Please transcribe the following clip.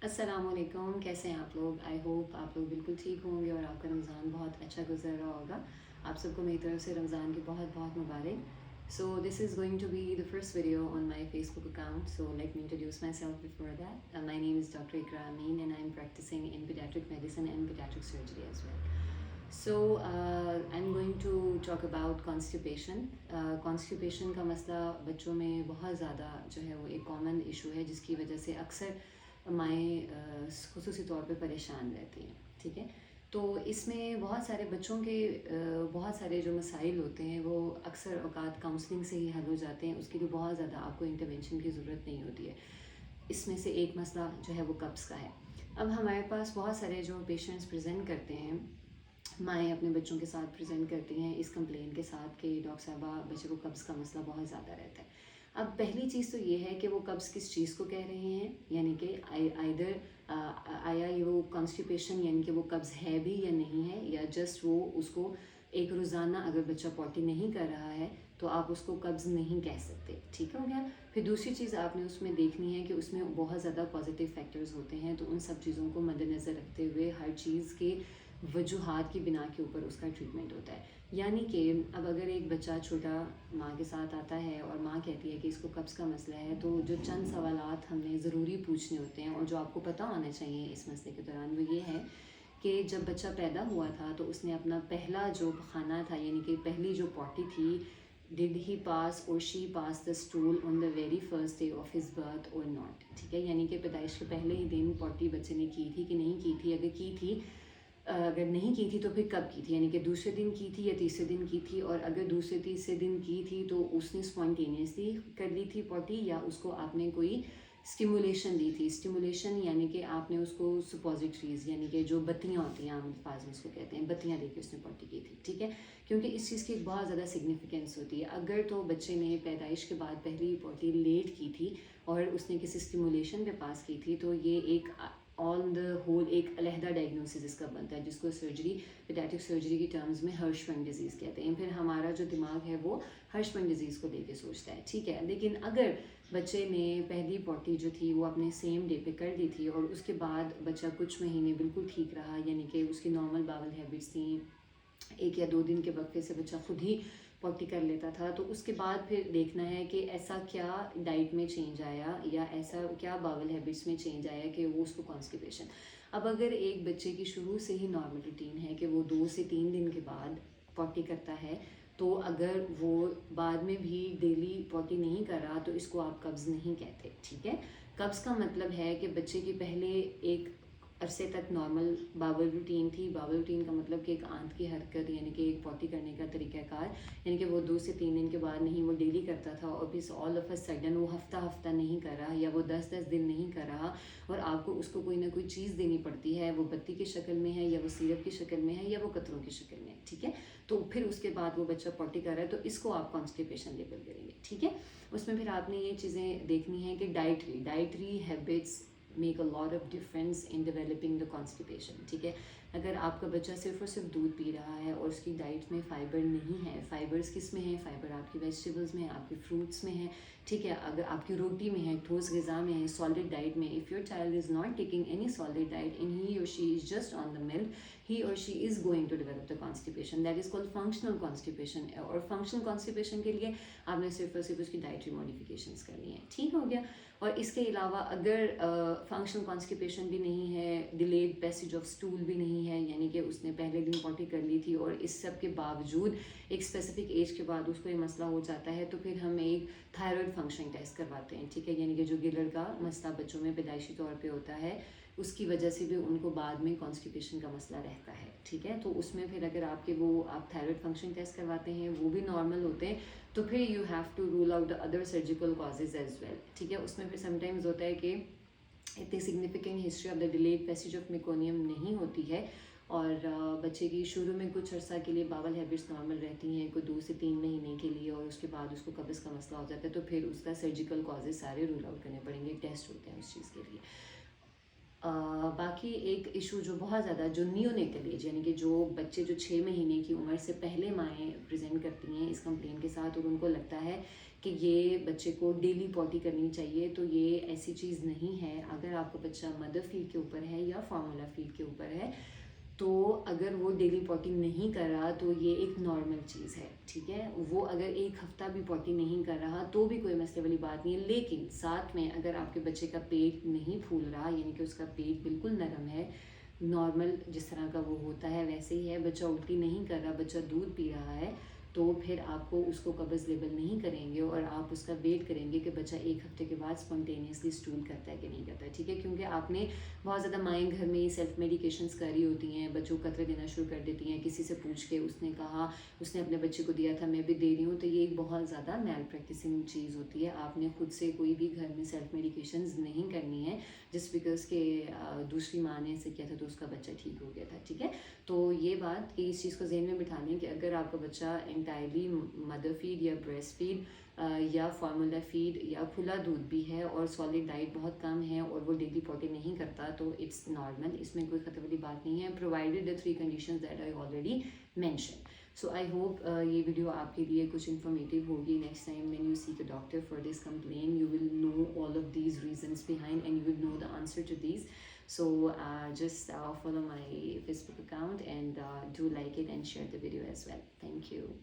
अस्सलाम वालेकुम, कैसे हैं आप लोग? आई होप आप लोग बिल्कुल ठीक होंगे और आपका रमज़ान बहुत अच्छा गुजर रहा होगा। आप सबको मेरी तरफ से रमज़ान की बहुत बहुत मुबारक। So this is going to be the first video on my Facebook account. So let me introduce myself before that. My name is Dr. Ikra Amin and I'm practicing in pediatric medicine and pediatric surgery as well. So I'm going to talk about constipation. Constipation का मसला बच्चों में बहुत ज़्यादा जो है वो एक कॉमन इशू है जिसकी वजह से अक्सर माएँ खुसूसी तौर पे परेशान रहती हैं, ठीक है। तो इसमें बहुत सारे बच्चों के बहुत सारे जो मसाइल होते हैं वो अक्सर औकात काउंसलिंग से ही हल हो जाते हैं, उसके लिए बहुत ज़्यादा आपको इंटरवेंशन की ज़रूरत नहीं होती है। इसमें से एक मसला जो है वो कब्ज़ का है। अब हमारे पास बहुत सारे जो पेशेंट्स प्रेजेंट करते हैं, माएँ अपने बच्चों के साथ प्रेजेंट करती हैं इस कंप्लेन के साथ कि डॉक्टर साहबा बच्चे को कब्ज़ का मसला बहुत ज़्यादा रहता है। अब पहली चीज़ तो ये है कि वो कब्ज़ किस चीज़ को कह रहे हैं, यानी कि आइदर आया ये वो कॉन्स्टिपेशन यानी कि वो कब्ज़ है भी या नहीं है, या जस्ट वो उसको एक रोज़ाना अगर बच्चा पॉटी नहीं कर रहा है तो आप उसको कब्ज़ नहीं कह सकते, ठीक हो गया। फिर दूसरी चीज़ आपने उसमें देखनी है कि उसमें बहुत ज़्यादा पॉजिटिव फैक्टर्स होते हैं, तो उन सब चीज़ों को मद्देनज़र रखते हुए हर चीज़ के वजूहात की बिना के ऊपर उसका ट्रीटमेंट होता है। यानी कि अब अगर एक बच्चा छोटा माँ के साथ आता है और माँ कहती है कि इसको कब्ज़ का मसला है, तो जो चंद सवालात हमने ज़रूरी पूछने होते हैं और जो आपको पता होना चाहिए इस मसले के दौरान, वो ये है कि जब बच्चा पैदा हुआ था तो उसने अपना पहला जो खाना था यानी कि पहली जो पॉटी थी, डिड ही पास और she pass the stool on the very first day of his birth और नॉट, ठीक है। यानी कि पैदाइश के पहले ही दिन पॉटी बच्चे ने की थी कि नहीं की थी, अगर की थी अगर नहीं की थी तो फिर कब की थी, यानी कि दूसरे दिन की थी या तीसरे दिन की थी, और अगर दूसरे तीसरे दिन की थी तो उसने स्पॉन्टेनियसली कर ली थी पॉटी या उसको आपने कोई स्टिमुलेशन दी थी। स्टिमुलेशन यानी कि आपने उसको सुपोजिटरीज यानी कि जो बत्तियाँ होती हैं, आम अल्फाज में उसको कहते हैं, बत्तियाँ दे के उसने पॉटी की थी, ठीक है। क्योंकि इस चीज़ की एक बहुत ज़्यादा सिग्निफिकेंस होती है। अगर तो बच्चे ने पैदाइश के बाद पहली पॉटी लेट की थी और उसने किसी स्टिमुलेशन पे पास की थी, तो ये एक ऑन द होल एक अलहदा डायग्नोसिस इसका बनता है, जिसको सर्जरी पीडियाट्रिक सर्जरी की टर्म्स में हर्शमैन डिजीज़ कहते हैं। फिर हमारा जो दिमाग है वो हर्शमैन डिजीज़ को लेके सोचता है, ठीक है। लेकिन अगर बच्चे ने पहली पॉटी जो थी वो अपने सेम डे पे कर दी थी और उसके बाद बच्चा कुछ महीने बिल्कुल ठीक रहा, यानी कि उसकी नॉर्मल बावल हैबिट्स थी, 1 या 2 दिन के वक्फे से बच्चा खुद ही पॉटी कर लेता था, तो उसके बाद फिर देखना है कि ऐसा क्या डाइट में चेंज आया या ऐसा क्या बावल हैबिट्स में चेंज आया कि वो उसको कॉन्स्टिपेशन। अब अगर एक बच्चे की शुरू से ही नॉर्मल रूटीन है कि वो 2 से 3 दिन के बाद पॉटी करता है, तो अगर वो बाद में भी डेली पॉटी नहीं कर रहा तो इसको आप कब्ज़ नहीं कहते, ठीक है। कब्ज़ का मतलब है कि बच्चे की पहले एक अरसे तक नॉर्मल बावल रूटीन थी। बावल रूटीन का मतलब कि एक आंत की हरकत यानी कि एक पॉटी करने का तरीक़ाकार, यानी कि वो 2 से 3 दिन के बाद नहीं, वो डेली करता था और फिर ऑल ऑफ अ सडन वो हफ्ता नहीं कर रहा या वो 10-10 दिन नहीं कर रहा और आपको उसको कोई ना कोई चीज़ देनी पड़ती है, वो बत्ती की शक्ल में है या वो सिरप की शक्ल में है या वो कतरों की शक्ल में है, ठीक है। तो फिर उसके बाद वो बच्चा पॉटी कर रहा है तो इसको आप कॉन्स्टिपेशन लेबल करेंगे, ठीक है। उसमें फिर आपने ये चीज़ें देखनी है कि dietary habits make a lot of difference in developing the constipation, ठीक है। अगर आपका बच्चा सिर्फ और सिर्फ दूध पी रहा है और उसकी डाइट में फ़ाइबर नहीं है, फ़ाइबर्स किस में है, फ़ाइबर आपकी वेजिटेबल्स में है, आपके फ्रूट्स में है, ठीक है। अगर आपकी रोटी में है, ठोस ग़िज़ा में है, सॉलिड डाइट में, if your child is not taking any solid diet and he or she is just on the milk, he or she is going to develop the constipation, that is called functional constipation। और functional constipation के लिए आपने सिर्फ और सिर्फ उसकी dietary modifications करनी है, ठीक हो गया। और इसके अलावा अगर फंक्शनल कॉन्स्टिपेशन भी नहीं है, डिलेड पैसेज ऑफ स्टूल भी नहीं है, यानी कि उसने पहले दिन पॉटी कर ली थी और इस सब के बावजूद एक स्पेसिफिक एज के बाद उसको ये मसला हो जाता है, तो फिर हम एक थायराइड फंक्शन टेस्ट करवाते हैं, ठीक है। यानी कि जो गिलर का मसला बच्चों में पैदाइशी तौर पे होता है, उसकी वजह से भी उनको बाद में कॉन्स्टिपेशन का मसला रहता है, ठीक है। तो उसमें फिर अगर आप थायराइड फंक्शन टेस्ट करवाते हैं, वो भी नॉर्मल होते हैं, तो फिर you have to rule out the other surgical causes as well, ठीक है। उसमें फिर समटाइम्स होता है कि इतनी significant history of the delayed passage of meconium नहीं होती है और बच्चे की शुरू में कुछ अर्सा के लिए बावल हैबिट्स नॉर्मल रहती हैं, कोई 2 से 3 महीने के लिए, और उसके बाद उसको कब्ज़ का मसला हो जाता है, तो फिर उसका सर्जिकल कॉजेज सारे रूल आउट करने पड़ेंगे, टेस्ट होते हैं उस चीज़ के लिए। बाकी बाकी एक इशू जो बहुत ज़्यादा जो नियोनेटल एज यानी कि जो बच्चे जो 6 महीने की उम्र से पहले माएँ प्रेजेंट करती हैं इस कंप्लेन के साथ और उनको लगता है कि ये बच्चे को डेली पॉटी करनी चाहिए, तो ये ऐसी चीज़ नहीं है। अगर आपका बच्चा मदर फीड के ऊपर है या फार्मूला फीड के ऊपर है, तो अगर वो डेली पॉटी नहीं कर रहा तो ये एक नॉर्मल चीज़ है, ठीक है। वो अगर एक हफ्ता भी पॉटी नहीं कर रहा तो भी कोई मसले वाली बात नहीं है, लेकिन साथ में अगर आपके बच्चे का पेट नहीं फूल रहा यानी कि उसका पेट बिल्कुल नरम है, नॉर्मल जिस तरह का वो होता है वैसे ही है, बच्चा उल्टी नहीं कर रहा, बच्चा दूध पी रहा है, तो फिर आपको उसको कब्ज़ लेबल नहीं करेंगे और आप उसका वेट करेंगे कि बच्चा एक हफ्ते के बाद स्पॉन्टेनियसली स्टूल करता है कि नहीं करता है, ठीक है। क्योंकि आपने बहुत ज़्यादा माएँ घर में ही सेल्फ मेडिकेशंस कर रही होती हैं, बच्चों को कतरे देना शुरू कर देती हैं, किसी से पूछ के उसने कहा उसने अपने बच्चे को दिया था मैं भी दे रही हूँ, तो ये एक बहुत ज़्यादा मैल प्रैक्टिसिंग चीज़ होती है। आपने खुद से कोई भी घर में सेल्फ मेडिकेशंस नहीं करनी है जस्ट बिकॉज के दूसरी माँ ने ऐसे किया था तो उसका बच्चा ठीक हो गया था, ठीक है। तो ये बात कि इस चीज़ को ज़हन में बिठा लें कि अगर आपका बच्चा एंटायरली मदर फीड या ब्रेस्ट फीड या फार्मूला फीड या खुला दूध भी है और सॉलिड डाइट बहुत कम है और वो डेली पॉटी नहीं करता, तो इट्स नॉर्मल, इसमें कोई खतरे वाली बात नहीं है, provided the 3 conditions that I already mention. So I hope ये वीडियो आपके लिए कुछ इन्फॉर्मेटिव होगी। Next time when you seek a doctor for this complain you will know all of these reasons behind and you will know the answer to these. So just follow my Facebook account and do like it and share the video as well. Thank you.